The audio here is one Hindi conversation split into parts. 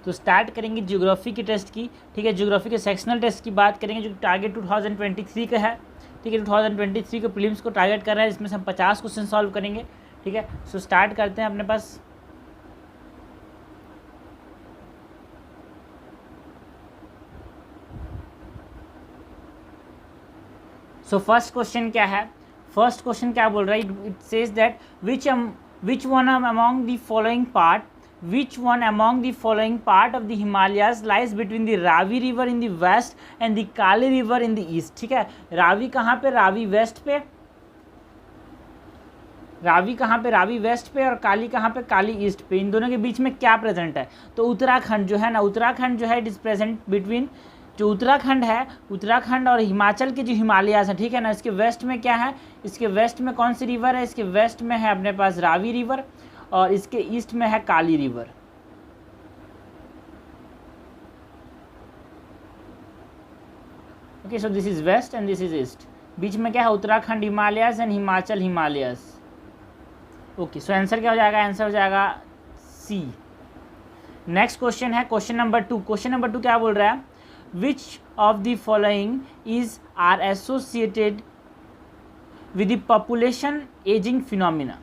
तो स्टार्ट करेंगे ज्योग्राफी के टेस्ट की, ठीक है। ज्योग्राफी के सेक्शनल टेस्ट की बात करेंगे जो टारगेट 2023 का है, ठीक है। 2023 के प्रीलिम्स को टारगेट कर रहे हैं, इसमें से हम 50 क्वेश्चन सॉल्व करेंगे, ठीक है। सो स्टार्ट करते हैं अपने पास। सो फर्स्ट क्वेश्चन क्या है, फर्स्ट क्वेश्चन क्या बोल रहा है, it says that which one among the following part of the Himalayas lies between the Ravi river in the west and the Kali river in the east, ठीक है। रावी कहाँ पे, रावी वेस्ट पे, रावी कहाँ पे, रावी वेस्ट पे, और काली कहाँ पे, काली ईस्ट पे। इन दोनों के बीच में क्या प्रेजेंट है, तो उत्तराखंड जो है ना, उत्तराखंड जो है इट इज प्रेजेंट बिटवीन, जो उत्तराखंड है, उत्तराखंड और हिमाचल के जो हिमालयास है, ठीक है ना, इसके वेस्ट में क्या है, इसके वेस्ट में कौन सी रिवर है, इसके वेस्ट में है अपने पास रावी रिवर और इसके ईस्ट में है Kali river. Okay, so this is west and this is east, बीच में क्या है, Uttarakhand Himalayas and Himachal Himalayas. Okay, so answer क्या हो जाएगा, आंसर हो जाएगा सी। नेक्स्ट क्वेश्चन है क्वेश्चन नंबर 2। क्वेश्चन नंबर 2 क्या बोल रहा है, which of the following are associated with the population aging phenomena,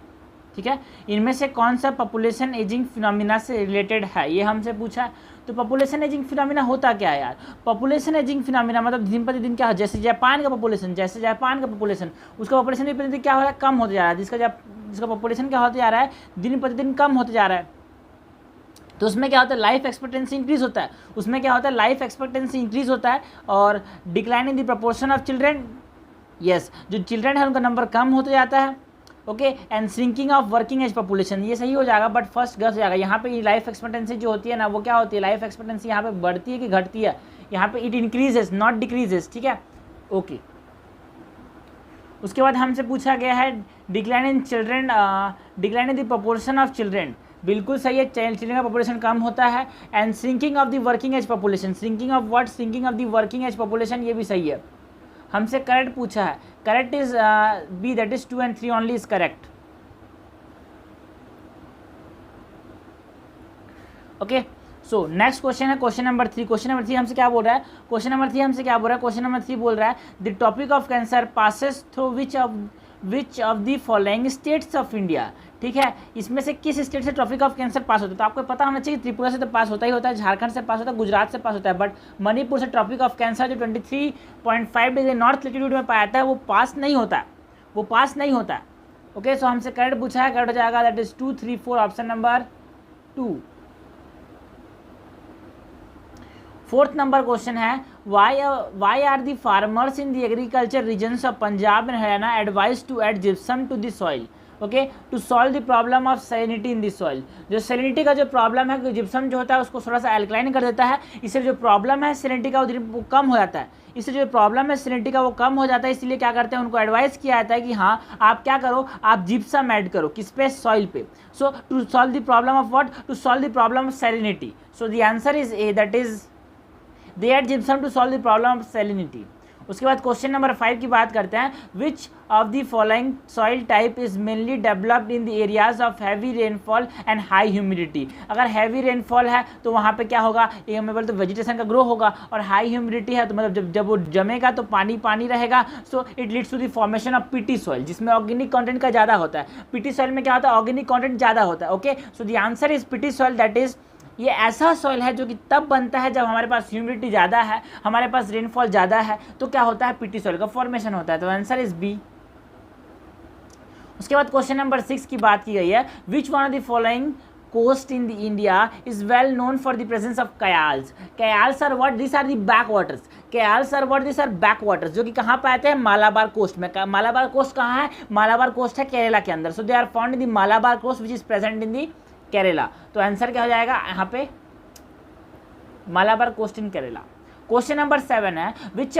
ठीक है। इनमें से कौन सा पॉपुलेशन एजिंग फिनोमिना से रिलेटेड है, ये हमसे पूछा है। तो पॉपुलेशन एजिंग फिनोमिना होता क्या है यार, पॉपुलेशन एजिंग फिनोमिना मतलब दिन प्रतिदिन क्या हो, जैसे जापान का पॉपुलेशन, उसका पॉपुलेशन दिन प्रतिदिन क्या हो रहा है, कम होते जा रहा है। जिसका पॉपुलेशन क्या होते जा रहा है, दिन प्रतिदिन कम होते जा रहा है, तो उसमें क्या होता है, लाइफ एक्सपेक्टेंसी इंक्रीज होता है, उसमें क्या होता है, लाइफ एक्सपेक्टेंसी इंक्रीज होता है। और decline in the proportion of children, yes, जो चिल्ड्रेन है उनका नंबर कम होते जाता है। Okay, and shrinking of working age population, ये सही हो जाएगा, बट फर्स्ट गलत हो जाएगा। यहाँ पे लाइफ एक्सपेक्टेंसी जो होती है ना, वो क्या होती है, लाइफ एक्सपेक्टेंसी यहाँ पे बढ़ती है कि घटती है, यहाँ पे इट इंक्रीजेस नॉट डिक्रीजेस, ठीक है। ओके, उसके बाद हमसे पूछा गया है decline in children, decline in the proportion of children, बिल्कुल सही है, चिल्ड्रन का पॉपुलेशन कम होता है। And shrinking of the working age population, shrinking of what, shrinking of the working age population, ये भी सही है। हमसे करेक्ट पूछा है, correct is B, that is 2 and 3 only is correct. Okay, so next question है क्वेश्चन नंबर 3। क्वेश्चन नंबर 3 हमसे क्या बोल रहा है, क्वेश्चन नंबर 3 हमसे क्या बोल रहा है, क्वेश्चन नंबर 3 बोल रहा है the topic of cancer passes through which of the following states of India, ठीक है। इसमें से किस स्टेट से टॉपिक ऑफ कैंसर पास होता है, तो आपको पता होना चाहिए त्रिपुरा से तो पास होता ही होता है, झारखंड से पास होता है, गुजरात से पास होता है, बट मणिपुर से टॉपिक ऑफ कैंसर जो 23.5 डिग्री नॉर्थ लेटीट्यूड में पाया जाता है, वो पास नहीं होता, वो पास नहीं होता। ओके, सो हमसे करेक्ट पूछा है, करेक्ट हो जाएगा, that is 2, 3, 4, option number 2। Fourth number question है, why are the farmers in the agriculture regions of Punjab and Haryana advised to add gypsum to the soil, okay, to solve the problem of salinity in the soil. जो सैलिनिटी का जो प्रॉब्लम है, जिप्सम जो होता है उसको थोड़ा सा एल्कलाइन कर देता है, इससे जो प्रॉब्लम है सैलिनिटी का वो कम हो जाता है, इससे जो प्रॉब्लम है सैलिनिटी का वो कम हो जाता है। इसलिए क्या करते हैं, उनको एडवाइस किया जाता है कि हाँ आप क्या करो, आप जिप्सम ऐड करो, किस पे, सॉइल पे। So to solve the problem of what, to solve the problem of salinity. So the answer is a, that is they add gypsum to solve the problem of salinity. उसके बाद क्वेश्चन नंबर 5 की बात करते हैं, which of the following soil type is mainly developed in the areas of heavy rainfall and high humidity. अगर हैवी रेनफॉल है तो वहाँ पे क्या होगा, ये मैं बोलते वेजिटेशन का ग्रो होगा, और हाई ह्यूमिडिटी है तो मतलब जब वो जमेगा तो पानी पानी रहेगा, so it leads to the formation of peaty soil, जिसमें ऑर्गेनिक कंटेंट का ज़्यादा होता है। पीटी सॉइल में क्या होता है, ऑर्गेनिक कंटेंट ज़्यादा होता है। Okay, so the answer is PT soil, that is, ये ऐसा सॉइल है जो कि तब बनता है जब हमारे पास ह्यूमिडिटी ज़्यादा है, हमारे पास रेनफॉल ज़्यादा है, तो क्या होता है, पीटी सॉइल का फॉर्मेशन होता है। तो आंसर इज बी। उसके बाद क्वेश्चन नंबर 6 की बात की गई है, which one of the following coast in the India is well known for the presence of kayals. Kayals are what, this are the back waters, kayals are what, this are back waters, जो कि कहाँ पे आते हैं, मालाबार कोस्ट में। मालाबार कोस्ट कहाँ है, मालाबार कोस्ट है केरला के अंदर। So they are found in the Malabar coast which is present in the Kerala. तो आंसर क्या हो जाएगा यहाँ पे, Malabar coast in Kerala. Question number 7 है, which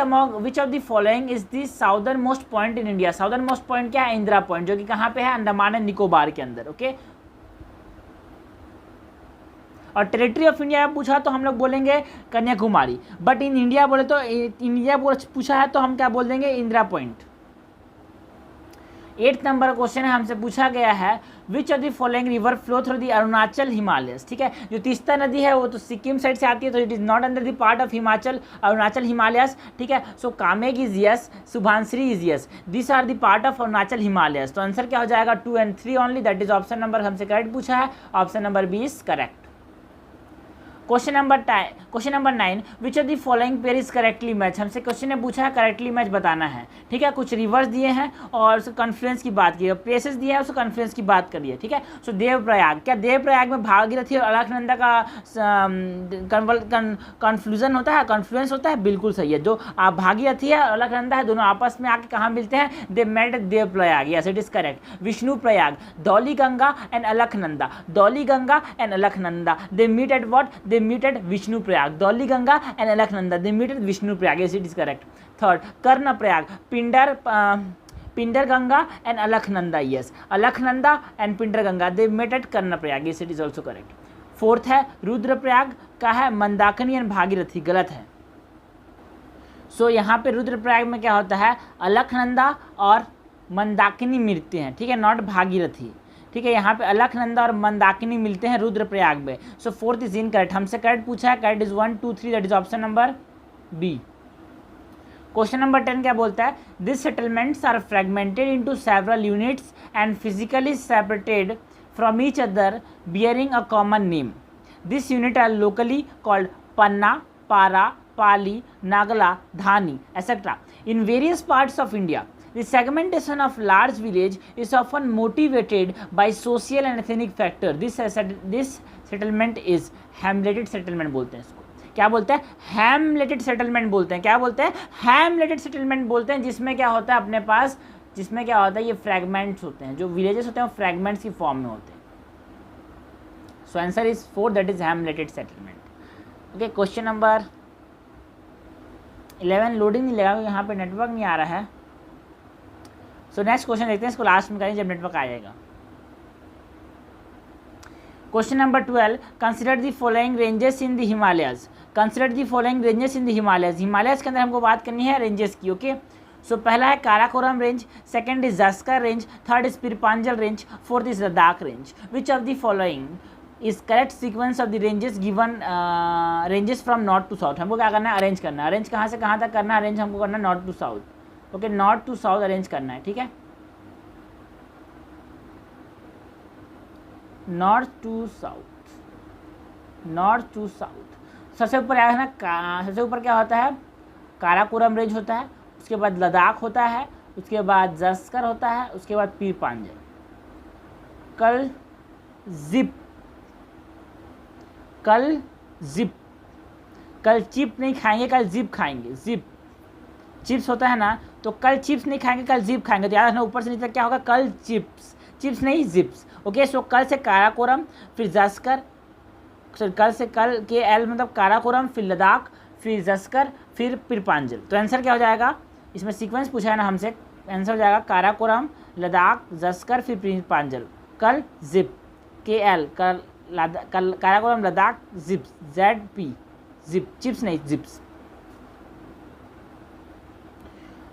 of the following is the southern most point in India. Southern most point क्या है, इंदिरा पॉइंट, जो कि कहाँ पे है, अंडमान एंड निकोबार के अंदर। ओके, और टेरिटरी ऑफ इंडिया पूछा तो हम लोग बोलेंगे कन्याकुमारी, बट इन इंडिया बोले तो इंडिया पूछा है तो हम क्या बोल देंगे, Indira point. 8th number question है, हमसे पूछा गया है, which of the following river flow through the Arunachal Himalayas, ठीक है, जो तीस्ता नदी है वो तो सिक्किम साइड से आती है, तो it is not under the part of Himachal Arunachal Himalayas, ठीक है। So Kameng is yes, Subansiri is yes, this are the part of Arunachal Himalayas. तो आंसर क्या हो जाएगा 2 and 3 only, that is option number हमसे करेक्ट पूछा है, option number B is correct. Question number 9, which of the following pair is correctly match, हमसे क्वेश्चन ने पूछा है करेक्टली मैच बताना है, ठीक है। कुछ रिवर्स दिए हैं और उसके कॉन्फ्लुएंस की बात की है, प्लेसेस दिए हैं उसको कॉन्फ्लुएंस की बात करिए, ठीक है। सो देवप्रयाग, क्या देवप्रयाग में भागीरथी और अलकनंदा का कन्फ्लूजन होता है, कॉन्फ्लुएंस होता है, बिल्कुल सही है। जो भागीरथी है और अलकनंदा है दोनों आपस में आके कहाँ मिलते हैं, they met at Devprayag, yes it is correct. Vishnu Prayag, Dhauli Ganga and Alaknanda, Dhauli Ganga and Alaknanda, they meet at what, they meet at Vishnu Prayag, Dolly Ganga and Alaknanda, they meet at Vishnu Prayag, yes it is correct. Third, Karna Prayag, Pindar Ganga and Alaknanda, yes, Alaknanda and Pindar Ganga, they met at Karna Prayag, yes it is also correct. Fourth है रुद्र प्रयाग का है मंदाकिनी एंड भागीरथी, गलत है। सो यहाँ पे रुद्र प्रयाग में क्या होता है, अलकनंदा और मंदाकिनी मिलते हैं, ठीक है, नॉट भागीरथी, ठीक है। यहाँ पे अलकनंदा और मंदाकिनी मिलते हैं रुद्रप्रयाग में। सो फोर्थ इज इनकरेक्ट, हमसे करेक्ट पूछा है, correct is 1 2 3, that is option number B. Question number 10 क्या बोलता है, this settlements are fragmented into several units and physically separated from each other bearing a common name, this unit are locally called panna, para, pali, nagla, dhani etcetera. In various parts of India the segmentation of large village is often motivated by social and ethnic factor, this settlement is hamleted settlement बोलते हैं इसको, क्या बोलते हैं, hamleted settlement बोलते हैं, क्या बोलते हैं, hamleted settlement बोलते हैं, जिसमें क्या होता है अपने पास, जिसमें क्या होता है ये फ्रैगमेंट्स होते हैं, जो विलेजेस होते हैं वो फ्रैगमेंट्स की फॉर्म में होते हैं। So answer is 4, that is hamleted settlement। Okay, question number 11 loading नहीं लगा, यहाँ पे नेटवर्क नहीं आ रहा है। सो नेक्स्ट क्वेश्चन देखते हैं, इसको लास्ट में करेंगे जब नेटवर्क आ जाएगा। Question number 12, consider the following ranges in the Himalayas, consider the following ranges in the Himalayas, Himalayas के अंदर हमको बात करनी है रेंजेस की, ओके। सो पहला है Karakoram range, second is Zaskar range, third is Pir Panjal range, fourth is Ladakh range. Which of the following is correct sequence of the ranges given, ranges from north to south, हमको क्या करना है, अरेंज करना है, अरेंज कहाँ से कहाँ तक करना है, अरेंज हमको करना है north to south, okay, north to south arrange करना है, ठीक है, north to south, north to south. सबसे ऊपर आया है ना, सबसे ऊपर क्या होता है, काराकोरम रेंज होता है, उसके बाद लद्दाख होता है, उसके बाद जस्कर होता है, उसके बाद पीर पांजल। कल जिप, कल जिप, कल चिप नहीं खाएंगे, कल जिप खाएंगे, जिप चिप्स होता है ना, तो कल चिप्स नहीं खाएंगे, कल जिप खाएंगे, तो याद रखना ऊपर से नीचे क्या होगा, कल चिप्स, चिप्स नहीं जिप्स, ओके। सो कल से काराकोरम, फिर जस्कर, कल से कल के एल मतलब काराकोरम, फिर लद्दाख, फिर जस्कर, फिर पिरपांजल। तो आंसर क्या हो जाएगा, इसमें सीक्वेंस पूछा है ना हमसे, आंसर हो जाएगा काराकोरम, लद्दाख, जस्कर, फिर पिरपांजल, कल जिप, के एल कल Karakoram, Ladakh, zip, Z P, zip, chips नहीं zips.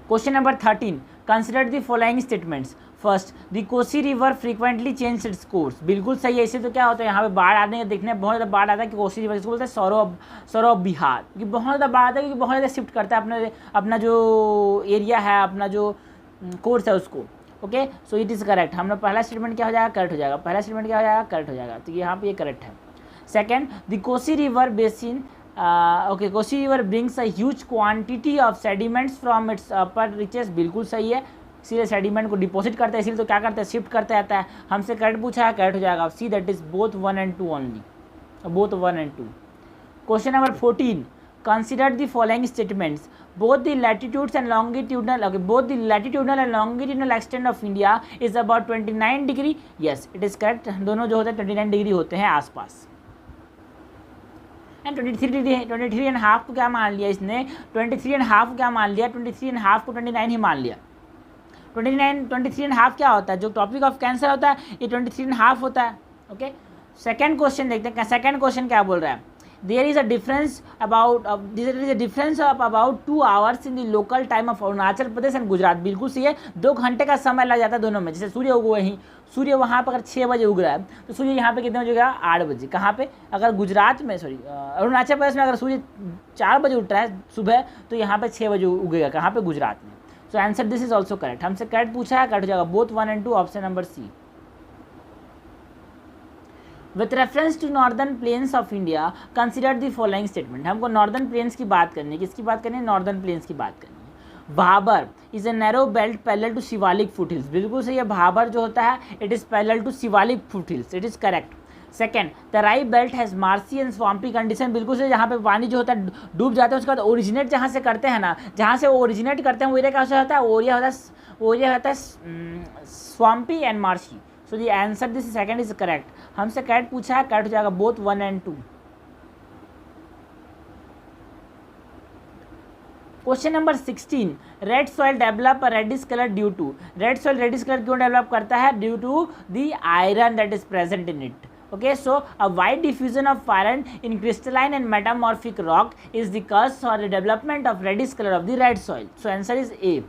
Question number 13, consider the following statements. First, the Kosi river frequently change its course, बिल्कुल सही है। इससे तो क्या होता है, यहाँ पे बाढ़ आने का देखने बहुत ज़्यादा बाढ़ आता है कि कोसी रिवर, इसको बोलते हैं सौरव ऑफ बिहार, क्योंकि बहुत ज़्यादा बाढ़ आता है, क्योंकि बहुत ज़्यादा शिफ्ट करता है अपना जो एरिया है, अपना जो कोर्स है उसको, okay. So it is correct, हम लोग पहला स्टेटमेंट क्या हो जाएगा, करेक्ट हो जाएगा, पहला स्टेटमेंट क्या हो जाएगा, करेक्ट हो जाएगा, तो यहाँ पे ये करेक्ट है। Second, the Kosi river basin, okay, Kosi river brings a huge quantity of sediments from its upper reaches, बिल्कुल सही है, इसीलिए सेडिमेंट को डिपॉजिट करता है, इसीलिए तो क्या करता है, शिफ्ट करता रहता है। हमसे करेक्ट पूछा है, करेक्ट हो जाएगा C, that is both 1 and 2 only, both 1 and 2। Question number 14, consider the following statements, both the latitudes and longitudinal, okay, both the latitudinal and longitudinal extent of India is about 29 degree, yes it is correct, दोनों जो होते हैं 29 डिग्री होते हैं आसपास। एंड 23 एंड हाफ को क्या मान लिया इसने, 23 एंड हाफ को क्या मान लिया, 23 एंड हाफ को 29 ही मान लिया। 23 एंड हाफ क्या होता है, जो टॉपिक ऑफ कैंसर होता है ये 23 एंड हाफ होता है, ओके। सेकेंड क्वेश्चन देखते हैं, सेकेंड क्वेश्चन क्या बोल रहा है, there is a difference of about 2 hours in the local time of Arunachal Pradesh and Gujarat. बिल्कुल सही है, 2 घंटे का समय लग जाता है दोनों में। जैसे सूर्य उगे ही, सूर्य वहाँ पर अगर 6 बजे उग रहा है तो सूर्य यहाँ पे कितने बजे उगेगा, 8 बजे। कहाँ पे, अगर गुजरात में अरुणाचल प्रदेश में अगर सूर्य 4 बजे उठ रहा है सुबह तो यहाँ पे 6 बजे उगेगा। कहाँ पे, गुजरात में। So answer this is also correct. हमसे करेक्ट पूछा है, करेक्ट हो जाएगा both 1 and 2, option number C. With reference to northern plains of India consider the following statement. हमको नॉर्दर्न प्लेन्स की बात करनी है। किसकी बात करनी है, नॉर्दर्न प्लेन्स की बात करनी है। Bhabar is a narrow belt parallel to Shivalik foothills. बिल्कुल सही है, भाबर जो होता है it is parallel to Shivalik foothills, it is correct. Second, Terai belt has marshy and swampy condition. बिल्कुल से, जहाँ पे पानी जो होता है डूब जाता है उसके बाद ओरिजिनेट जहाँ से करते हैं ना, जहाँ से वो ओरिजिनेट करते हैं वो एरिया कैसा होता है, वो एरिया होता है swampy and marshy. So the answer this second is correct. हमसे करेक्ट पूछा है, करेक्ट हो जाएगा both 1 and 2। Question number 16, red soil develop reddish colour due to. Red soil reddish colour क्यों डेवलप करता है, due to the iron that is present in it. Okay, so a wide diffusion of iron in crystalline and metamorphic rock is the cause for the development of reddish color of the red soil. So answer is A.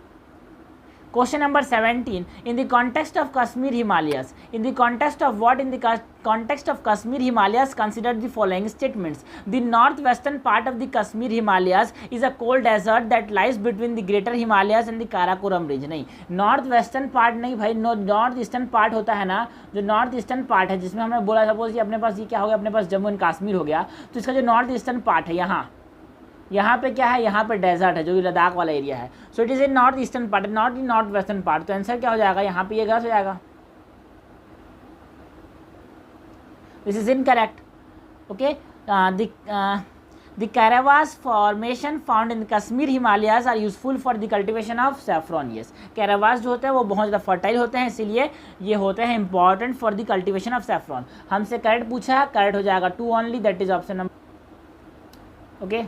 Question number 17, in the context of Kashmir Himalayas, in the context of what, in the context of Kashmir Himalayas, consider the following statements. The northwestern part of the Kashmir Himalayas is a cold desert that lies between the Greater Himalayas and the Karakoram Range। नहीं, नॉर्थ वेस्टर्न पार्ट नहीं भाई, नॉर्थ ईस्टर्न पार्ट होता है ना, जो नॉर्थ ईस्टर्न पार्ट है जिसमें हमने बोला सपोज कि अपने पास ये क्या हो गया, अपने पास जम्मू एंड कश्मीर हो गया, तो इसका जो नॉर्थ ईस्टर्न पार्ट है यहाँ पे क्या है, यहाँ पे डेजर्ट है जो कि लद्दाख वाला एरिया है। So it is a north eastern part, not in north western part. तो आंसर क्या हो जाएगा, यहाँ पे ये गलत हो जाएगा, this is incorrect. Okay, the karewas formation found in Kashmir Himalayas are useful for the cultivation of saffron. Yes, karewas जो होते हैं वो बहुत ज़्यादा फर्टाइल होते हैं, इसीलिए ये होते हैं important for the cultivation of saffron. हमसे करेक्ट पूछा है, करेक्ट हो जाएगा 2 only, that is option number. Okay,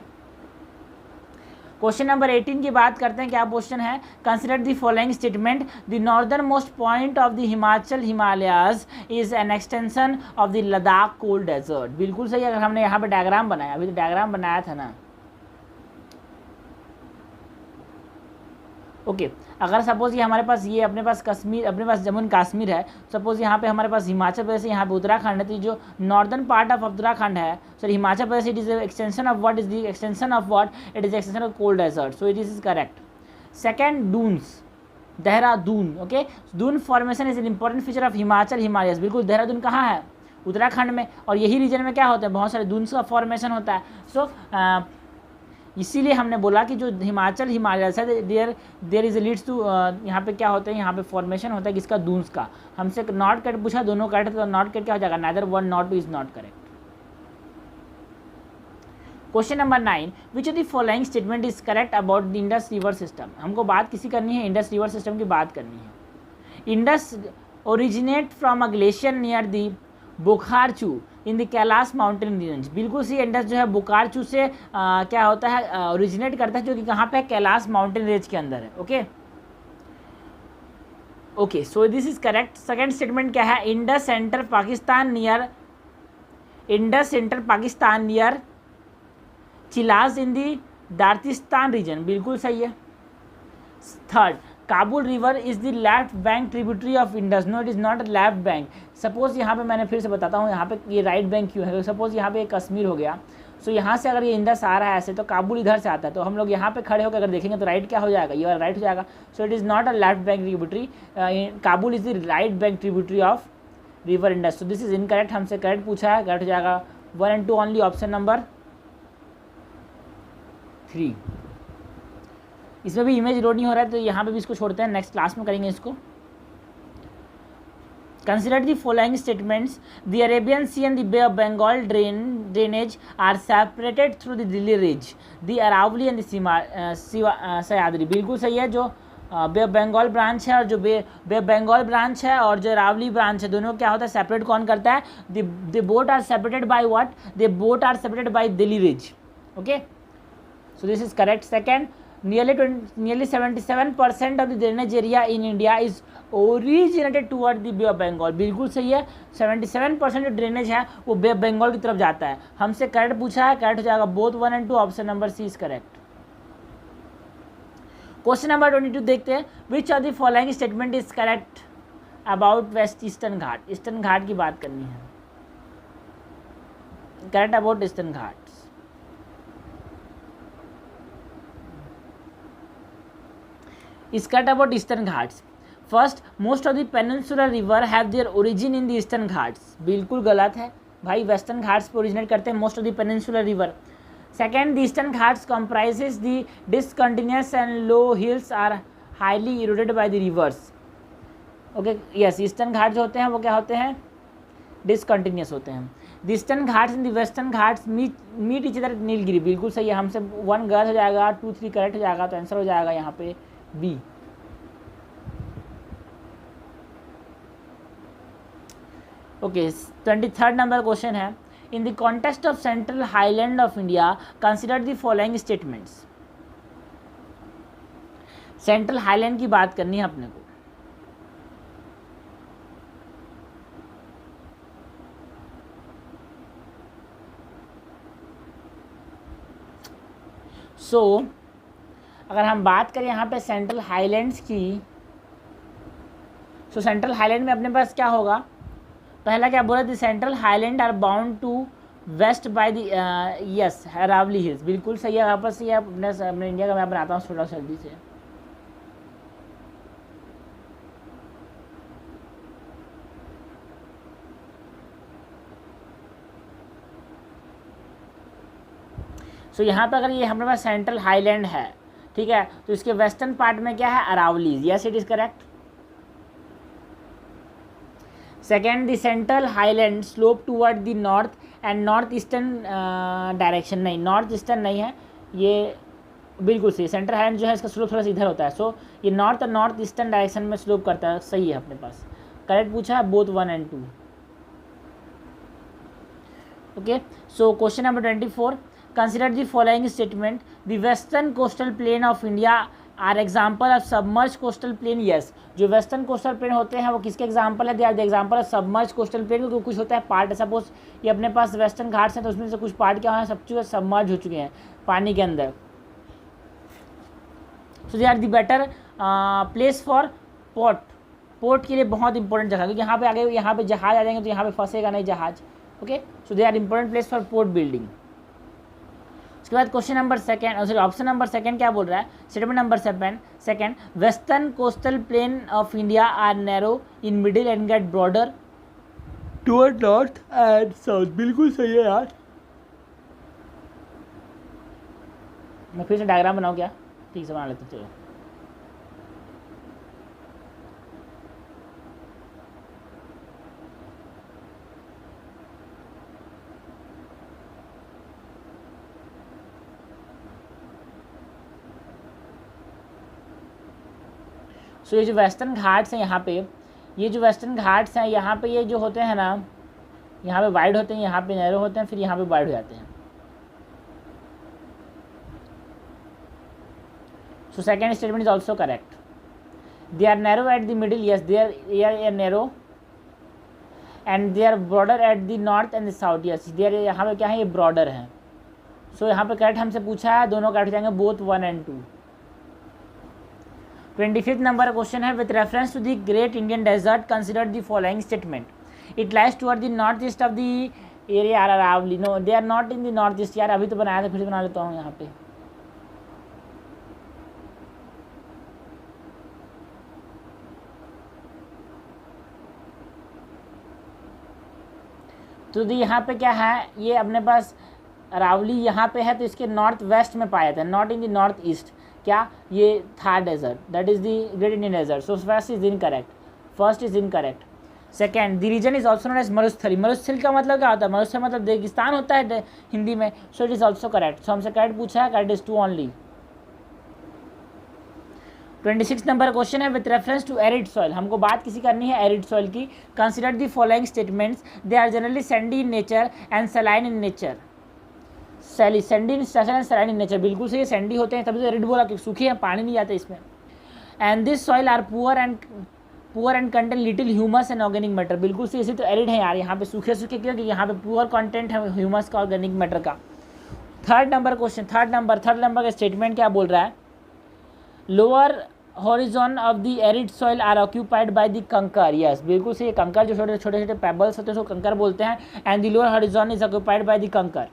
question number 18 की बात करते हैं। क्या क्वेश्चन है, consider the following statement. The northern most point of the Himachal Himalayas is an extension of the Ladakh cold desert. बिल्कुल सही। अगर हमने यहाँ पे डायग्राम बनाया, अभी तो डायग्राम बनाया था ना। ओके, अगर सपोज ये हमारे पास ये अपने पास कश्मीर, अपने पास जम्मू एंड कश्मीर है, सपोज यहाँ पे हमारे पास हिमाचल प्रदेश है, यहाँ पे उत्तराखंड है, तो जो नॉर्दर्न पार्ट ऑफ उत्तराखंड है, sorry Himachal Pradesh, it is extension of what, is the extension of what, it is extension of cold desert. So it is correct. Second, Doons, Dehradun. Okay, Doon formation is an important feature of Himachal Himalayas. बिल्कुल, देहरादून कहाँ है, उत्तराखंड में, और यही रीजन में क्या होता है, बहुत सारे दून्स का फॉर्मेशन होता है। सो इसीलिए हमने बोला कि जो हिमाचल हिमालयस है देयर इज लीड्स टू, यहाँ पे क्या होता है, यहाँ पे फॉर्मेशन होता है किसका, दून्स का। हमसे नॉट करेक्ट पूछा, दोनों करेक्ट, तो नॉट करेक्ट क्या हो जाएगा, neither 1 nor 2 is not correct. Question number 9, which of the following statement is correct about the Indus river system. हमको बात किसी करनी है, इंडस रिवर सिस्टम की बात करनी है। Indus originate from a glacier near the Bokhar Chu in the Kailash mountain range. बिल्कुल सी, इंडस जो है बोकार्चू से क्या होता है, ओरिजिनेट करता है, जो कि कहाँ पे, कैलाश माउंटेन रेंज के अंदर है। Okay okay, so this is correct. Second statement क्या है, Indus enters Pakistan near Chilas in the Dardistan region. बिल्कुल सही है। Third, Kabul river is the left bank tributary of Indus. No, it is not a left bank. Suppose यहाँ पे मैंने फिर से बताता हूँ, यहाँ पे ये राइट बैंक क्यों है। सपोज यहाँ पे कश्मीर हो गया, सो यहाँ से अगर ये इंडस आ रहा है ऐसे, तो काबुल इधर से आता है, तो हम लोग यहाँ पे खड़े होकर अगर देखेंगे तो राइट क्या हो जाएगा, ये वाला राइट हो जाएगा। सो it is not a left bank tributary, Kabul is the right bank tributary of river Indus. So this is incorrect. हमसे करेक्ट पूछा है, करेक्ट हो जाएगा 1 and 2 only, ऑप्शन नंबर 3। इसमें भी इमेज लोड नहीं हो रहा है, तो यहाँ पे भी इसको छोड़ते हैं, नेक्स्ट क्लास में करेंगे इसको। Consider the following statements. The Arabian Sea and the Bay of Bengal drainage are separated through the Delhi ridge, the Aravalli and the Sahyadri. बिल्कुल सही है। जो बे ऑफ बंगाल ब्रांच है और जो बे ऑफ बंगाल ब्रांच है और जो अरावली ब्रांच है, दोनों क्या होता है, सेपरेट कौन करता है, the boat are separated by what, the boat are separated by Delhi ridge. Okay, so this is correct. Second, nearly 77% of the drainage area in India is originated toward the Bay of Bengal। बिल्कुल सही है, 77% जो ड्रेनेज है वो बे ऑफ बंगाल की तरफ जाता है। हमसे करेक्ट पूछा है, करेक्ट हो जाएगा both 1 and 2, option number C is correct. Question number 22 देखते हैं, which of the following statement is correct about west eastern ghat. Eastern ghat की बात करनी है, correct about eastern ghats. is correct about eastern ghats। First, most of the peninsular river have their origin in the eastern ghats. बिल्कुल गलत है भाई, वेस्टर्न घाट्स पे ओरिजिनेट करते हैं most of the peninsular river. Second, the eastern ghats comprises the discontinuous and low hills are highly eroded by the rivers. Okay yes, eastern ghat जो होते हैं वो क्या होते हैं, डिसकंटिन्यूअस होते हैं। The eastern Ghats in the western Ghats meet each other Nilgiri. बिल्कुल सही है, हमसे 1 गलत हो जाएगा, 2 3 करेक्ट हो जाएगा, तो आंसर हो जाएगा यहाँ पे B. Okay 23rd number question है, इन the context of central highland of India consider the following statements. Central highland की बात करनी है अपने को। सो अगर हम बात करें यहाँ पे सेंट्रल हाईलैंड्स की, सो सेंट्रल हाईलैंड में अपने पास क्या होगा, पहला क्या बोला, the central highland are bound to west by the yes Aravalli hills. बिल्कुल सही है, वापस ये अपने इंडिया का मैं बनाता हूँ थोड़ा जल्दी से। सो यहाँ पे अगर ये हमारे पास सेंट्रल हाईलैंड है, ठीक है, तो इसके वेस्टर्न पार्ट में क्या है, Aravallis. Yes it is correct. Second, the central highland slope toward the north and north eastern direction. नहीं, नॉर्थ ईस्टर्न नहीं है ये, बिल्कुल सही। सेंट्रल हाईलैंड जो है इसका स्लोप थोड़ा सा इधर होता है, सो ये नॉर्थ और नॉर्थ ईस्टर्न डायरेक्शन में स्लोप करता है। सही है अपने पास, करेक्ट पूछा है both 1 and 2। Okay, so question number 24, consider the following statement, the western coastal plain of India are example of submerged coastal plain। yes, जो वेस्टर्न कोस्टल प्लेन होते हैं वो किसके एग्जाम्पल है, they are the example of submerge coastal plain. क्योंकि कुछ होता है पार्ट, सपोज ये अपने पास वेस्टर्न घाट्स हैं तो उसमें से कुछ पार्ट क्या है, सब चीज़ सबमर्ज हो चुके हैं पानी के अंदर। So they are the better place for port के लिए बहुत इंपॉर्टेंट जगह, क्योंकि यहाँ पे आगे यहाँ पे जहाज आ जाएंगे तो यहाँ पे फंसेगा नहीं जहाज। Okay, so they are important place for port building. उसके बाद question number second, sorry option number second क्या बोल रहा है, statement number second, western coastal plain of India are narrow in middle and get broader toward north and south. बिल्कुल सही है यार, मैं फिर से डायग्राम बनाऊँ क्या, ठीक से बना लेते हैं, चलो। सो ये जो वेस्टर्न घाट्स हैं यहाँ पे, ये जो वेस्टर्न घाट्स हैं यहाँ पे, ये जो होते हैं ना, यहाँ पे वाइड होते हैं, यहाँ पे नैरो होते हैं, फिर यहाँ पे वाइड हो जाते हैं। So second statement is also correct. They are narrow at the middle, yes they are narrow and they are broader at the north and the south. Yes they are, यहाँ पे क्या है, ये ब्रॉडर है। सो यहाँ पे करेक्ट हमसे पूछा है, दोनों करेक्ट हो जाएंगे both 1 and 2। 25th number question है, with reference to the great Indian desert consider the following statement. It lies toward the north east of the area are Aravalli. No, they are not in the north east. यार अभी तो बनाया था, फिर बना लेता हूँ यहाँ पे। तो यहाँ पे क्या है, ये अपने पास अरावली यहाँ पे है, तो इसके नॉर्थ वेस्ट में पाया था, not in the north east. क्या ये था desert, that is the great Indian desert. So first is incorrect, first is incorrect. Second, the region is also known as Marusthali. मरुस्थल का मतलब क्या होता है, मरुस्थल मतलब रेगिस्तान होता है हिंदी में। So it is also correct. So हमसे करेक्ट पूछा है, correct is 2 only. 26 number question है, with reference to arid soil. हमको बात किसी करनी है एरिड सॉइल की। Consider the following statements, they are generally sandy in nature and saline in nature. Sandy in structure and saline in nature, बिल्कुल सही है, सैंडी होते हैं तभी तो एरिड बोला कि सूखे हैं, पानी नहीं जाता इसमें। And this soil are poor and content little humus and organic matter, बिल्कुल सही, इसी तो एरिड है यार, यहाँ पे सूखे सूखे क्योंकि यहाँ पे पुअर कंटेंट है ह्यूमस का, ऑर्गेनिक मैटर का। Third number question, third number का स्टेटमेंट क्या बोल रहा है, lower horizon of the arid soil are occupied by the kankar, yes बिल्कुल सही, कंकर जो छोटे छोटे पेबल्स होते हैं उसको कंकर बोलते हैं, and the lower horizon is occupied by the kankar,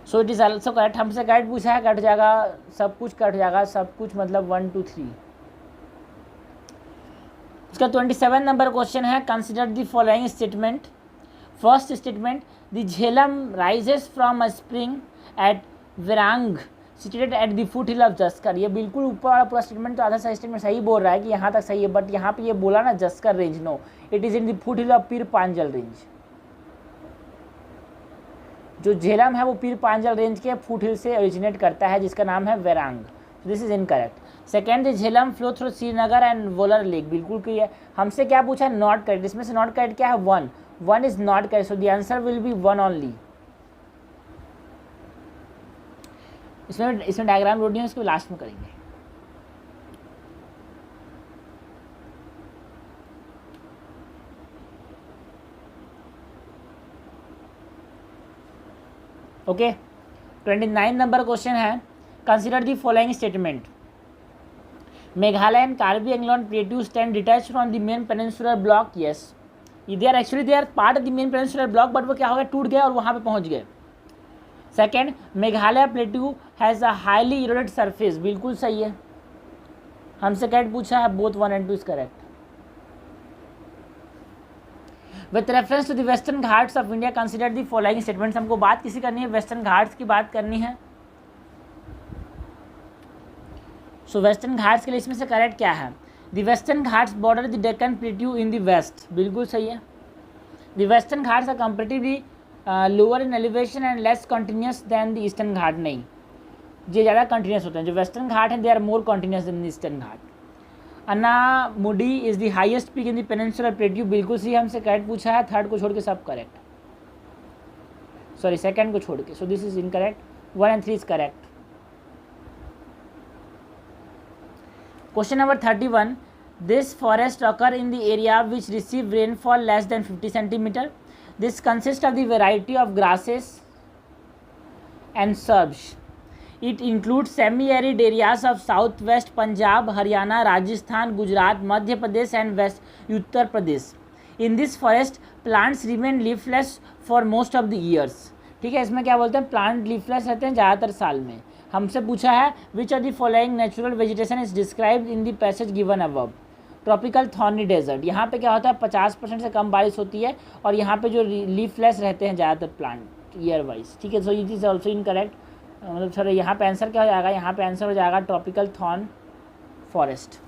so it is also correct. हमसे करेक्ट पूछा है, कट जाएगा, सब कुछ कट जाएगा, सब कुछ मतलब 1 2 3। उसका 27 नंबर क्वेश्चन है, consider the following statement. First statement, the Jhelum rises from a spring at Verinag situated at the foot hill of Zaskar, ये बिल्कुल ऊपर वाला पूरा स्टेटमेंट तो आधा सही स्टेटमेंट सही बोल रहा है कि यहाँ तक सही है, बट यहाँ पे ये बोला ना Zaskar range, no it is in the foot hill of Pir Panjal range. जो झेलम है वो पीर पांजल रेंज के फुट हिल से ओरिजिनेट करता है जिसका नाम है Verinag, this is incorrect. Second, the Jhelum flow through Srinagar and Wular lake, बिल्कुल क्लियर। हमसे क्या पूछा है, नॉट करेक्ट, इसमें से नॉट करेक्ट क्या है, 1 is not correct, so the answer will be 1 only. इसमें डायग्राम लोड नहीं है, इसको लास्ट में करेंगे। ओके 29 नंबर क्वेश्चन है, consider the following statement. Meghalaya and Karbi Anglong plateau stand detach from the main peninsular block, yes they are part of the main peninsular block, but वो क्या हो गया, टूट गया और वहाँ पे पहुँच गए। Second, Meghalaya plateau has a highly eroded surface, बिल्कुल सही है, हमसे करेक्ट पूछा है, both 1 and 2 is correct. With reference to the western Ghats of India consider the following statements, हमको बात किसी करनी है, वेस्टर्न घाट्स की बात करनी है। सो वेस्टर्न घाट्स के लिए इसमें से करेक्ट क्या है, the western ghats border the Deccan plateau in the west, बिल्कुल सही है। The western ghats are comparatively lower in elevation and less continuous than the eastern ghat, नहीं ये ज़्यादा कंटिन्यूस होते हैं, जो वेस्टर्न घाट हैं they are more continuous than the eastern ghat. Anamudi is the highest peak in the peninsular plateau, बिल्कुल सही, हमसे करेक्ट पूछा है, थर्ड को छोड़ के सब करेक्ट, सॉरी सेकंड को छोड़ के, सो this is incorrect, 1 and 3 is correct. Question number 31, this forest occur in the area which receive rainfall less than 50 centimeter. This consists of the variety of grasses and shrubs. It includes semi-arid areas of southwest Punjab, Haryana, Rajasthan, Gujarat, Madhya Pradesh and West Uttar Pradesh. In this forest, plants remain leafless for most of the years. ठीक है, इसमें क्या बोलते हैं, प्लांट लीफलेस रहते हैं ज़्यादातर साल में। हमसे पूछा है which are the following natural vegetation is described in the passage given above. Tropical thorny desert, यहाँ पे क्या होता है 50% से कम बारिश होती है और यहाँ पे जो लीफलेस रहते हैं ज़्यादातर प्लांट ईयर वाइज, ठीक है, so it is also incorrect, मतलब सर यहाँ पे आंसर क्या हो जाएगा, यहाँ पे आंसर हो जाएगा tropical thorn forest.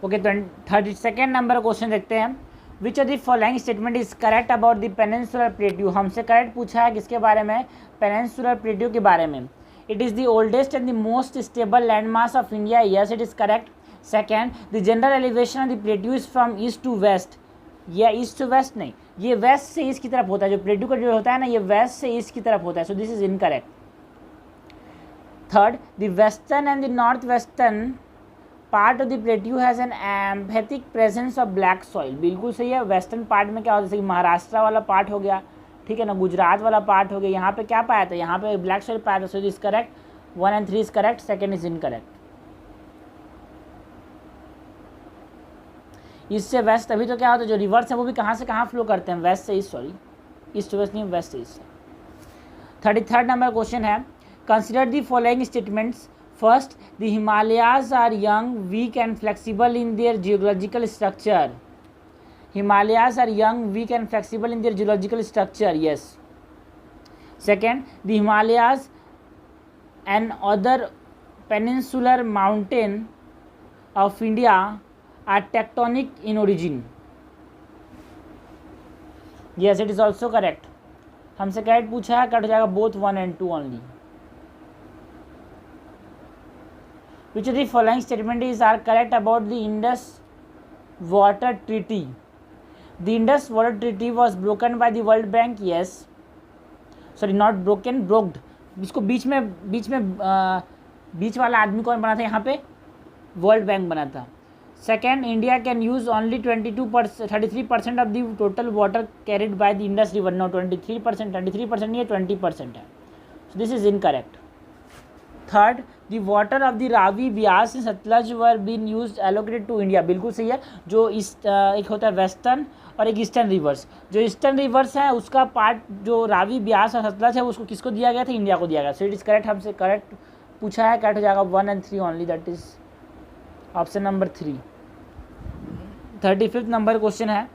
Okay 32nd number question देखते हैं, which of the following statement is correct about the peninsular plateau. हमसे करेक्ट पूछा है किसके बारे में, पेनिनसुलर प्लेट्यू के बारे में। It is the oldest and the most stable land mass of India, yes it is correct. Second, the general elevation of the plateau is from east to west, या ईस्ट टू वेस्ट नहीं, ये वेस्ट से ईस्ट की तरफ होता है, जो प्लेट्यू का जो होता है ना ये वेस्ट से ईस्ट की तरफ होता है, so this is incorrect. Third, the western and the north western part of the plateau has an emphatic presence of black soil, बिल्कुल सही है। वेस्टर्न पार्ट में क्या होता है, जैसे कि महाराष्ट्र वाला पार्ट हो गया, ठीक है ना, गुजरात वाला पार्ट हो गया, यहाँ पे क्या पाया था, यहाँ पे ब्लैक सॉइल पाया था, so this correct, 1 and 3 is correct, second is incorrect. East से वेस्ट, अभी तो क्या होता है जो रिवर्स है वो भी कहाँ से कहाँ फ्लो करते हैं, वेस्ट से east, sorry east to west नहीं, वेस्ट से ईस्ट। 33rd नंबर क्वेश्चन है, consider the following statements. First, the Himalayas are young, weak and flexible in their geological structure. Himalayas are young, weak and flexible in their geological structure, yes. Second, the Himalayas and other peninsular mountain of India are tectonic in origin, yes it is also correct। हमसे करेक्ट पूछा है, कट जाएगा both 1 and 2 only। Which of the following statement is are correct about the Indus water treaty? The Indus water treaty was broken by the world bank, yes, sorry not broken, brokered. इसको बीच वाला आदमी कौन बना था यहाँ पे? वर्ल्ड बैंक बना था। Second, India can use only 33% of the total water carried by the Indus river. No, 23% नहीं है, 20% है। So this is incorrect. Third, the water of the Ravi, Beas and Sutlej were been use allocated to India. बिल्कुल सही है। जो एक होता है वेस्टर्न और एक ईस्टर्न रिवर्स। जो ईस्टर्न रिवर्स है उसका पार्ट जो रावी, ब्यास और सतलज है उसको किसको दिया गया था? इंडिया को दिया गया। So it is correct. हमसे करेक्ट पूछा है, करेक्ट हो जाएगा 1 and 3 only, that is option number 3। 35th number question है,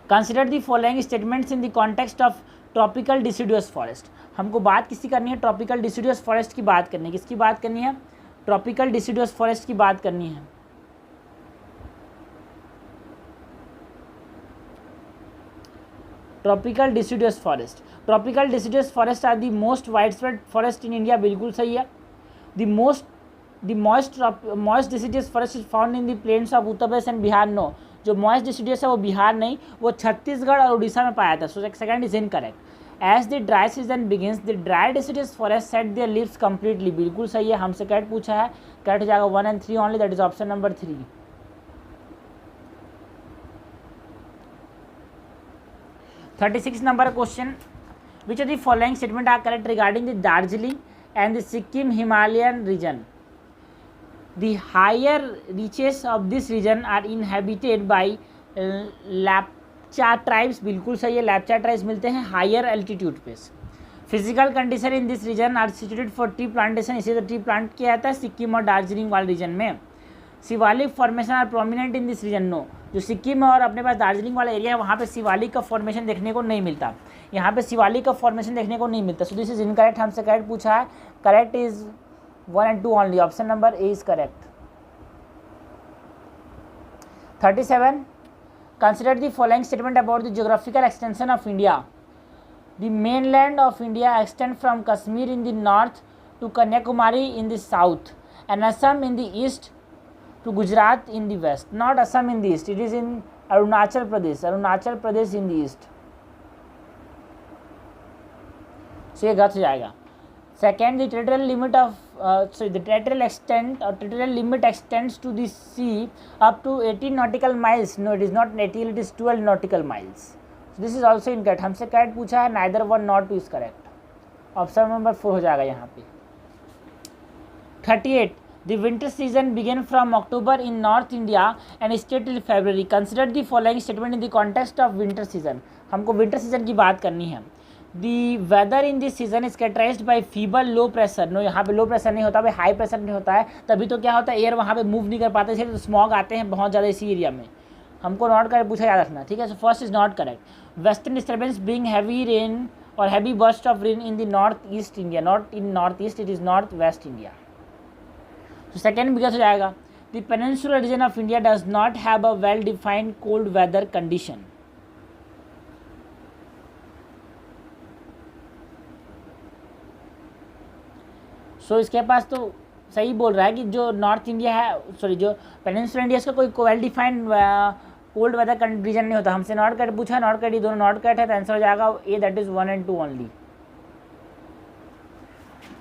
consider the following statements in the context of tropical deciduous forest. हमको बात किसकी करनी है? ट्रॉपिकल डिसिडुअस फॉरेस्ट की बात करनी है। किसकी बात करनी है? ट्रॉपिकल डिसिडुअस फॉरेस्ट की बात करनी है। Tropical deciduous forest, tropical deciduous forest are the most widespread forest in India. बिल्कुल सही है। The moist deciduous forest is found in the plains of Uttar Pradesh and Bihar. No, जो मॉइस्ट डिसिडुअस है वो बिहार नहीं, वो छत्तीसगढ़ और उड़ीसा में पाया था। So second is incorrect. As the dry season begins the dry deciduous forest shed their leaves completely. बिल्कुल सही है। हमसे करेक्ट पूछा है, करेक्ट हो जाएगा 1 and 3 only, that is option number 3। 36 number question, which of the following statement are correct regarding the Darjeeling and the Sikkim Himalayan region? The higher reaches of this region are inhabited by Lapcha tribes. बिल्कुल सही है, Lapcha tribes मिलते हैं हायर एल्टीट्यूड पे। Physical condition in this region are situated for tree plantation, इसी तरह ट्री प्लांट किया जाता है सिक्किम और दार्जिलिंग वाले रीजन में। Shivalik formation are prominent in this region. No, जो सिक्किम और अपने पास दार्जिलिंग वाला एरिया है वहाँ पे शिवालिक का फॉर्मेशन देखने को नहीं मिलता। यहाँ पे शिवालिक का फॉर्मेशन देखने को नहीं मिलता। So this is incorrect. हमसे करेक्ट पूछा है, correct is 1 and 2 only, option number A is correct. 37, consider the following statement about the geographical extension of India. The mainland of India extend from Kashmir in the north to Kanyakumari in the south and Assam in the east to Gujarat in the west. Not Assam in the east, it is in Arunachal Pradesh in the east. So ये गलत हो जाएगा। Second, the territorial limit of the territorial extent or territorial limit extends to the sea up to 18 nautical miles. No, it is not 18, it is 12 nautical miles. So this is also incorrect. हमसे करेक्ट पूछा है, neither 1 nor 2 is correct. Option number 4 हो जाएगा यहाँ पे। 38, the winter season began from October in North India and stayed till February. Consider the following statement in the context of winter season. हमको winter season की बात करनी है। The weather in this season is characterized by feeble low pressure. No, यहाँ पे low pressure नहीं होता, high pressure नहीं होता है। तभी तो क्या होता है, एयर वहाँ पे मूव नहीं कर पाते, इसलिए तो स्मॉग आते हैं बहुत ज़्यादा इसी एरिया में। हमको नॉट कर पूछा याद रखना, ठीक है। So first is not correct. Western disturbance bring heavy rain और heavy burst of rain in the north east India. Not in north east, it is north west India. तो सेकेंड बिगस हो जाएगा, the peninsular region of India does not have a well defined cold weather condition. So इसके पास तो सही बोल रहा है कि जो नॉर्थ इंडिया है, सॉरी जो पेनिनसुलर इंडिया, इसका कोई well defined cold weather region नहीं होता। हमसे नॉट कट पूछा, नॉट कट, ये दोनों नॉट कट है, तो आंसर हो जाएगा A, that is 1 and 2 only.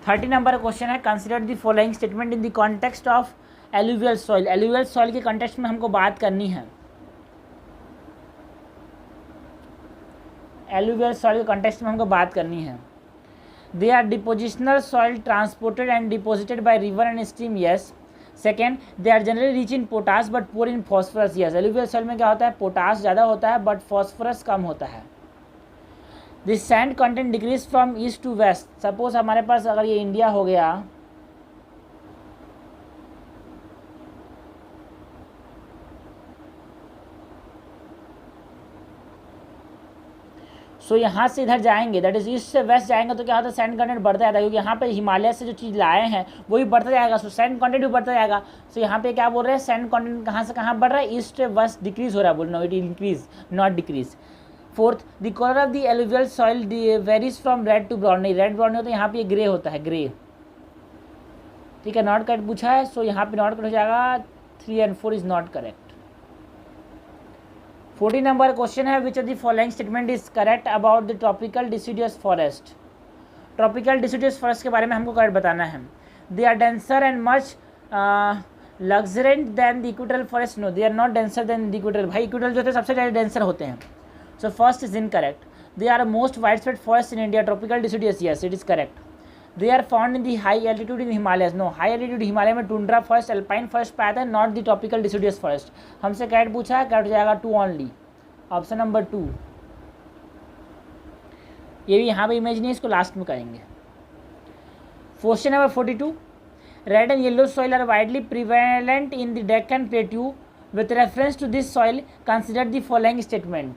30 number question है, consider the following statement in the context of alluvial soil. Alluvial soil के कॉन्टेक्स्ट में हमको बात करनी है। एलुवियल सॉइल के कॉन्टेक्स्ट में हमको बात करनी है। They are depositional soil transported and deposited by river and stream, yes. Second, they are generally rich in potash but poor in phosphorus, yes. Alluvial soil में क्या होता है, पोटास ज़्यादा होता है बट फॉस्फोरस कम होता है। This sand content decrease from east to west. Suppose हमारे पास अगर ये इंडिया हो गया, सो यहाँ से इधर जाएंगे, दैट इज ईस्ट से वेस्ट जाएंगे, तो क्या होता है, सैंड कंटेंट बढ़ता जाता है, क्योंकि यहाँ पे हिमालय से जो चीज़ लाए हैं वही बढ़ता जाएगा। सो सैंड कंटेंट भी बढ़ता जाएगा। सो यहाँ पे क्या बोल रहे हैं, सैंड कंटेंट कहाँ से कहाँ बढ़ रहा है, ईस्ट से वेस्ट डिक्रीज हो रहा है। बोलना it increase not decrease. Fourth, the colour of the alluvial soil varies from red to brown. नहीं, रेड ब्राउन नहीं होता, यहाँ पे ग्रे होता है, ग्रे। ठीक है, नॉट करेक्ट पूछा है, सो यहाँ पे नॉट करेक्ट हो जाएगा, 3 and 4 is not correct. 40 number question है, which of the following statement is correct about the tropical deciduous forest. Tropical deciduous forest के बारे में हमको करेक्ट बताना है। They are denser and much luxuriant than the equatorial forest. No, they are not denser than the equatorial. भाई इक्वेटोरियल जो होते हैं सबसे ज़्यादा डेंसर होते हैं, so first is incorrect. They are most wide spread forest in India. Tropical deciduous, yes it is correct. They are found in the high altitude in Himalayas. No, high altitude Himalaya में टुंड्रा फॉरेस्ट, अल्पाइन फॉरेस्ट पाया था, not the tropical deciduous forest. हमसे करेक्ट पूछा है, करेक्ट हो जाएगा 2 ओनली, ऑप्शन नंबर 2। ये भी यहाँ पे इमेज नहीं है, इसको लास्ट में करेंगे। Question number 42, red and yellow soil are widely prevalent in the Deccan plateau, with reference to this soil consider the following statement.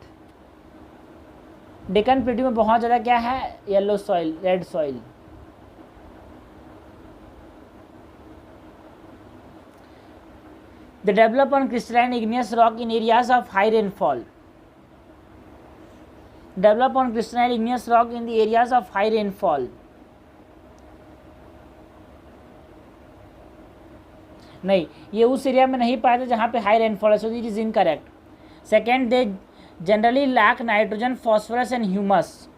Deccan plateau में बहुत ज़्यादा क्या है, yellow soil, red soil. They develop on crystalline igneous rock in areas of high rainfall. Develop on crystalline igneous rock in the areas of high rainfall. नहीं, ये उस एरिया में नहीं पाए थे जहाँ पे हाई रेनफॉल है, so it is incorrect. Second, they generally lack nitrogen, phosphorus and humus.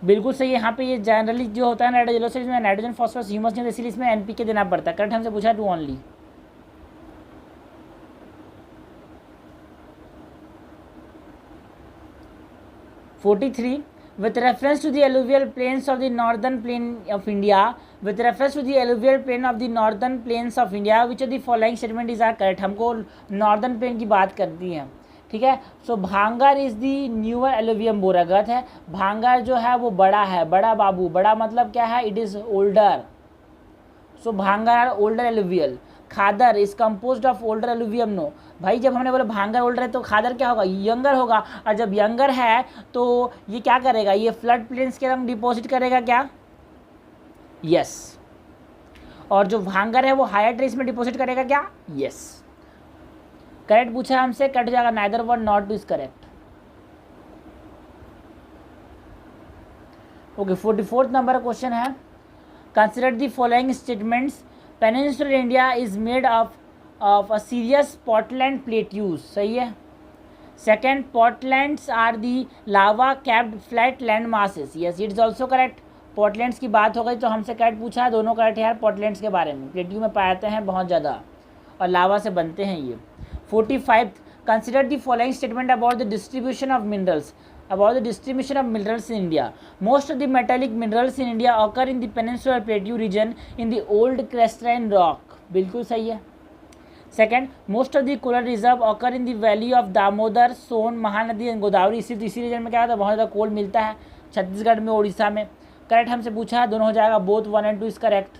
बिल्कुल सही है, यहाँ पे ये जनरली जो होता है नाइट्रोजन, इसमें नाइट्रोजन, फॉस्फोरस, ह्यूमस नहीं होता, इसलिए इसमें NPK देना पड़ता है। करेक्ट हमसे पूछा 2 only. With reference to the alluvial plains of the northern plain of India, with reference to the alluvial plain of the northern plains of India, which of the following statement is are correct। हमको नॉर्दर्न प्लेन की बात करती है, ठीक है। सो भांगर इज दी न्यूअर एलुवियम बोरा, गलत है। भांगर जो है वो बड़ा है, बड़ा बाबू, बड़ा मतलब क्या है, it is older. So bhangar are older alluvial. Khadar is composed of older alluvium. No भाई, जब हमने बोला भांगर ओल्डर है तो खादर क्या होगा, यंगर होगा। और जब यंगर है तो ये क्या करेगा, ये फ्लड प्लेन्स के अंदर डिपॉजिट करेगा क्या, यस। और जो भांगर है वो हायर ट्रेस में डिपॉजिट करेगा क्या, यस। करेक्ट पूछा हमसे, कट जाएगा, neither one not is correct. Okay, 44 number question है, consider the following statements. Peninsular India is made of a serious Portland plateaus, सही है। Second, Portlands are the lava capped flat land masses, yes it is also correct. Portlands की बात हो गई तो हमसे करेक्ट पूछा है, दोनों करेक्ट है यार। पोर्टलैंड्स के बारे में प्लेट्यू में पाते हैं बहुत ज़्यादा और लावा से बनते हैं ये। 45, consider the following statement about the distribution of minerals. About the distribution of minerals in India, most of the metallic minerals in India occur in the peninsular plateau region in the old crystalline rock, बिल्कुल सही है। Second, most of the coal reserve occur in the valley of Damodar, Son, Mahanadi and Godavari. इसी रीजन में क्या होता है, बहुत ज़्यादा कोल मिलता है छत्तीसगढ़ में, उड़ीसा में। करेक्ट हमसे पूछा है, दोनों हो जाएगा, both 1 and 2 is correct.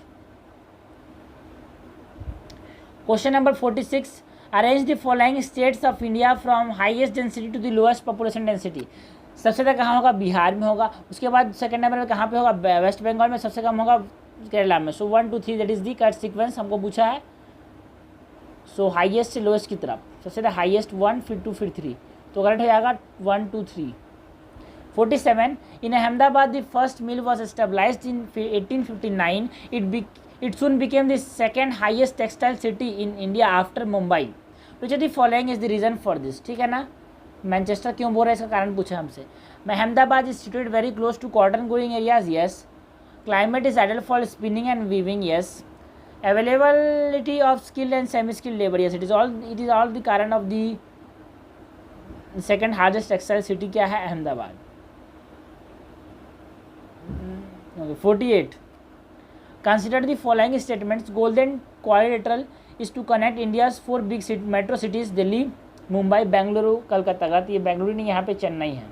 Question number 46, arrange the following states of India from highest density to the lowest population density. सबसे ज़्यादा कहाँ होगा, बिहार में होगा। उसके बाद सेकंड नंबर में कहाँ पे होगा, वेस्ट बंगाल में। सबसे कम होगा केरला में। सो 1 2 3 that is the correct sequence हमको पूछा है। सो हाईएस्ट से लोएस्ट की तरफ, सबसे ज़्यादा हाईएस्ट 1, फिर 2, फिर 3, तो करेक्ट हो जाएगा 1 2 3। 47, in Ahmedabad the first mill was established in 1859। It soon became the second highest textile city in India after Mumbai. Which of the following is the reason for this? ठीक है ना, मैनचेस्टर क्यों बोल रहे हैं इसका कारण पूछा हमसे। Ahmedabad is situated very close to cotton growing areas, yes. Climate is ideal for spinning and weaving, yes. Availability of skilled and semi skilled labour, yes. It is all the कारण of the second hardest textile city क्या है, Ahmedabad. 48, consider the following statements. Golden Quadrilateral is to connect India's 4 big metro cities Delhi, Mumbai, Bengaluru, Calcutta. गलत, ये बेंगलुरु नहीं, यहाँ पे चेन्नई है।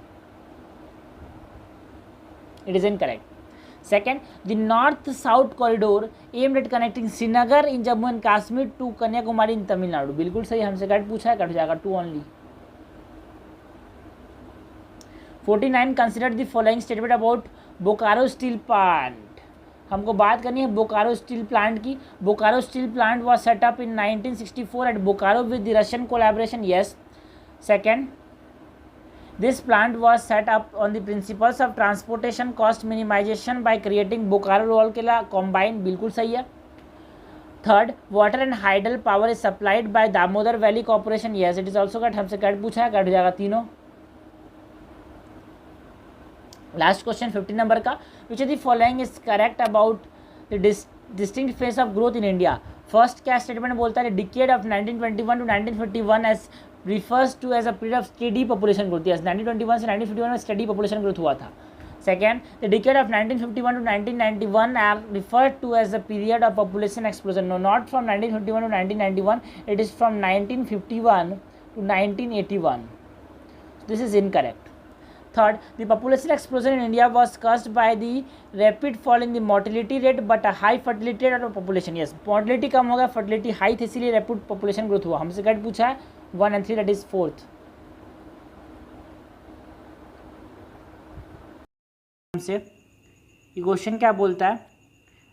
It is incorrect. Second, the north south corridor aimed at connecting Srinagar in Jammu and Kashmir to Kanyakumari in Tamil Nadu. बिल्कुल सही, हमसे करेक्ट पूछा है, कट जाएगा 2 only. 49, consider the following statement about Bokaro steel plant. हमको बात करनी है बोकारो स्टील प्लांट की। Bokaro steel plant was set up in 1964 at Bokaro with the Russian collaboration, yes. Second, this plant was set up on the principles of transportation cost minimization by creating Bokaro Rourkela combine. बिल्कुल सही है। Third, water and hydel power is supplied by Damodar valley corporation, yes it is also correct, हमसे कट पूछा है, कट हो जाएगा तीनों। लास्ट क्वेश्चन 15 नंबर का, which of the following is correct about the distinct phase of growth in India. First क्या स्टेटमेंट बोलता है, decade of 1921 to 1951 as refers to as a period of steady population growth, yes 1921 से 1951 में स्टेडी पॉपुलेशन ग्रोथ हुआ था। Second, the decade of 1951 to 1991 are referred to as the period of population explosion. No, not from 1951 to 1991. It is from 1951 to 1981. This is incorrect. Third, the population explosion in India was caused by the rapid fall in the mortality rate but a high fertility rate of population. Yes, mortality कम हो गया, fertility high थी, इसीलिए rapid population growth हुआ। हमसे कट पूछा है 1 and 3, that is fourth. से ये क्वेश्चन क्या बोलता है,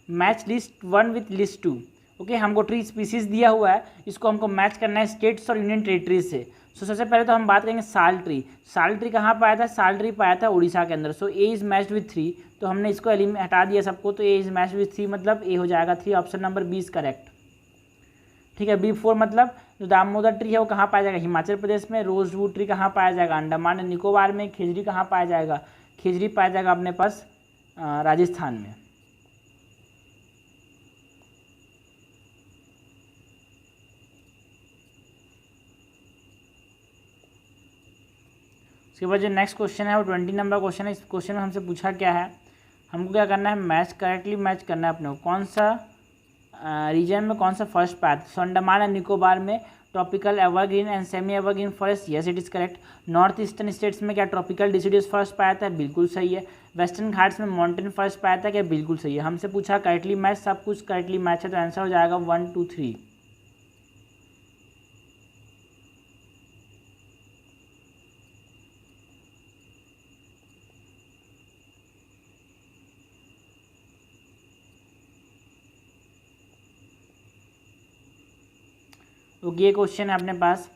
match list 1 with list 2। Okay, हमको ट्री स्पीसीज दिया हुआ है, इसको हमको मैच करना है स्टेट्स और यूनियन टेरिटरीज से। सो सबसे पहले तो हम बात करेंगे साल ट्री। साल ट्री कहाँ पाया था, साल ट्री पाया था उड़ीसा के अंदर। सो ए इज मैच्ड विथ 3, तो हमने इसको हटा दिया सबको, तो ए इज मैच्ड विथ 3 मतलब ए हो जाएगा 3, option number B is correct. ठीक है, B4 मतलब जो दामोदर ट्री है वो कहाँ पाया जाएगा, हिमाचल प्रदेश में। रोजवुड ट्री कहाँ पाया जाएगा, अंडमान एंड निकोबार में। खिजरी कहाँ पाया जाएगा, खिजरी पाया जाएगा अपने पास राजस्थान में। उसके बाद जो नेक्स्ट क्वेश्चन है वो 20 नंबर क्वेश्चन है। इस क्वेश्चन में हमसे पूछा क्या है, हमको क्या करना है, मैच करेक्टली मैच करना है अपने को। कौन सा रीजन में कौन सा फर्स्ट पाया था। अंडमान एंड निकोबार में tropical evergreen and semi evergreen forest, yes it is correct. North eastern states में क्या ट्रॉपिकल डिसीड्यूज फॉरेस्ट पाया था, बिल्कुल सही है। वेस्टर्न घाट्स में माउंटेन फॉरेस्ट पाया था क्या, बिल्कुल सही है। हमसे पूछा करेक्टली मैच, सब कुछ करेक्टली मैच है, तो आंसर हो जाएगा 1 2 3। तो ये क्वेश्चन है अपने पास,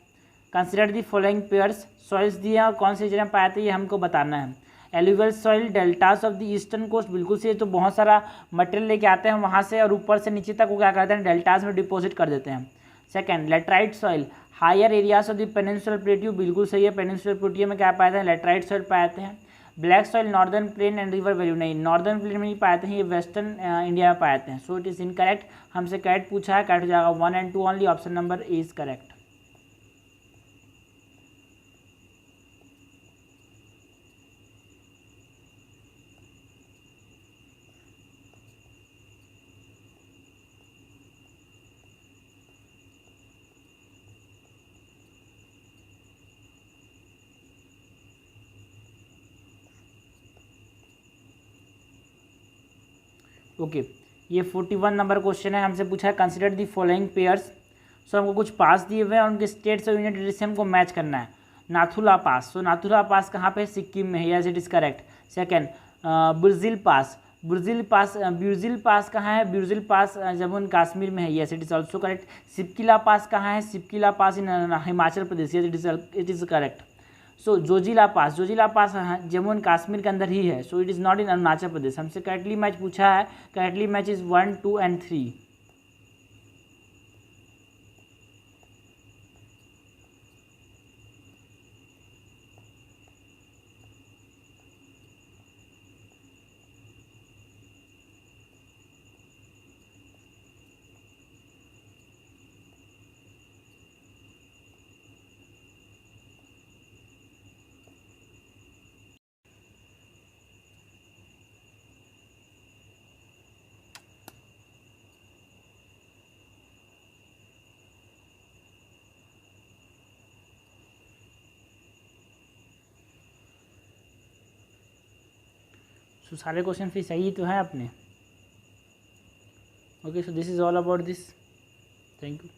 consider the following pairs. Soils दिए और कौन से रीजन में पाए थे ये हमको बताना है। Alluvial soil deltas of the eastern coast, बिल्कुल से, तो बहुत सारा मटेरियल लेके आते हैं वहाँ से और ऊपर से नीचे तक वो क्या करते हैं, डेल्टास में डिपॉजिट कर देते हैं। Second, laterite soil higher areas of the peninsular plateau, बिल्कुल सही है। पेनिनसुलर प्लेट्यू में क्या पाए थे, लेटराइट सॉइल पाए थे। Black soil northern plain and river value, नहीं नॉर्दर्न प्लेन में नहीं पाए थे, ये वेस्टर्न इंडिया में पाए थे। सो इट इज़ इनकरेक्ट। हमसे करेक्ट पूछा है, करेक्ट हो जाएगा 1 and 2 only, option number A is correct. Okay, ये 41 नंबर क्वेश्चन है। हमसे पूछा है कंसिडर दी फॉलोइंग पेयर्स। सो हमको कुछ पास दिए हुए हैं, उनके स्टेट्स और यूनियन टेरिटरी से हमको मैच करना है। नाथुला पास, सो नाथुला पास कहाँ पे, सिक्किम में है, yes it is correct. Second, Burzil pass, Burzil pass कहाँ है, बुर्जिल पास जम्मू एंड कश्मीर में है, yes it is also correct. Shipkila pass कहाँ है, Shipkila pass in Himachal Pradesh, yes it is correct. So Zojila pass Jammu and Kashmir के अंदर ही है, so it is not in Arunachal Pradesh. हमसे करेक्टली मैच पूछा है, करेक्टली मैच इज़ 1 2 and 3। सो सारे क्वेश्चन फिर सही तो हैं अपने। Okay, so this is all about this, thank you.